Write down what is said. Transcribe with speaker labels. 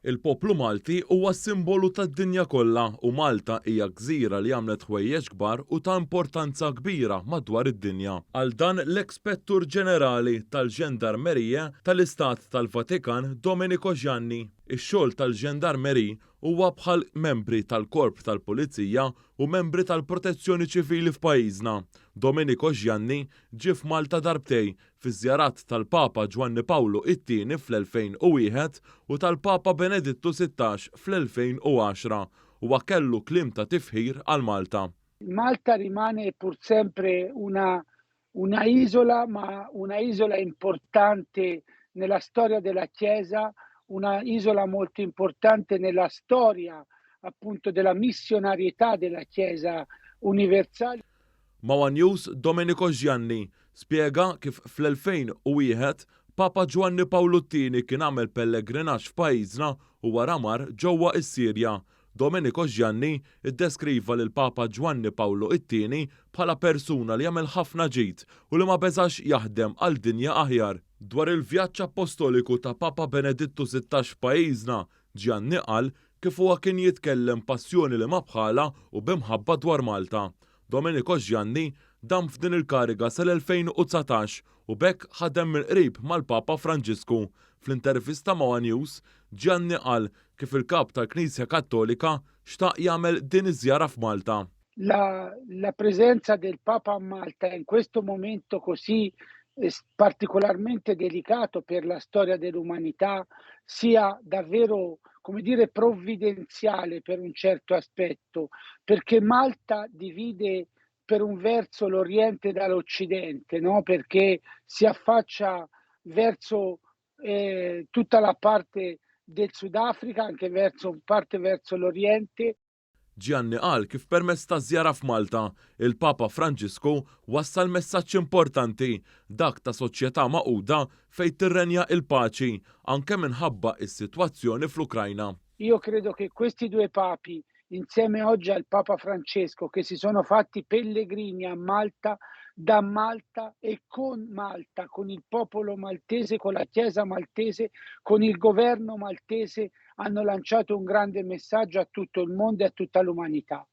Speaker 1: Il-poplu Malti huwa simbolu tad-dinja kollha u Malta hija gżira li għamlet ħwejjeġ kbar u ta' importanza kbira madwar id-dinja. Għal dan l-Ekspettur Ġenerali tal-Ġendarmerija tal-Istat tal-Vatikan Domenico Gianni. Ix-xogħol tal-ġendarmeri huwa bħal membri tal-Korp tal-Pulizija u membri tal-Protezzjoni Ċivili f'pajjiżna. Domenico Gianni ġie f'Malta darbtej fi żjarat tal-Papa Giovanni Paolo II fl-2001 u tal-Papa Benedittu XVI fl-2010 u kellu kliem ta' tifħir għal Malta.
Speaker 2: Malta rimane pur sempre una isola, ma una isola importante nella storia della Chiesa, una isola molto importante nella storia appunto della missionarietà della Chiesa universale.
Speaker 1: Mawa News Domenico Gianni spjega kif fl-2001 Papa Giovanni Paolo II kien għamel pellegrinaġġ f'pajjiżna u wara mar ġewwa s-Sirja. Domenico Gianni iddeskriva lil Papa Giovanni Paolo II bħala persuna li jagħmel ħafna ġid u li ma beżax jaħdem għal dinja aħjar. Dwar il-vjaġġ apostoliku ta' Papa Benedittu XVI f'pajjiżna, Gianni qal kif huwa kien jitkellem passjoni li ma bħala u bimħabba dwar Malta. Domenico Gianni dam f'din il-kariga sal-2019 u bekk ħadem mill-qrib mal-Papa Franġisku. Fl-intervista ma' News, Gianni qal kif il-kap tal-Knisja Kattolika xtaq jagħmel din iż-żjara f'Malta.
Speaker 2: La presenza del Papa a Malta in questo momento così particolarmente delicato per la storia dell'umanità sia davvero, come dire, provvidenziale per un certo aspetto, perché Malta divide per un verso l'Oriente dall'Occidente, no? Perché si affaccia verso tutta la parte del Sudafrica, anche parte verso l'Oriente.
Speaker 1: Gianni qal kif permezz ta' żjara f'Malta, il-Papa Franġisku wassal messaġġ importanti dak ta' soċjetà maquda fejn tirrenja il-paċi anke minħabba is-sitwazzjoni fl-Ukrajna.
Speaker 2: Io credo che questi due papi, insieme oggi al Papa Francesco, che si sono fatti pellegrini a Malta, da Malta e con Malta, con il popolo maltese, con la Chiesa maltese, con il governo maltese, hanno lanciato un grande messaggio a tutto il mondo e a tutta l'umanità.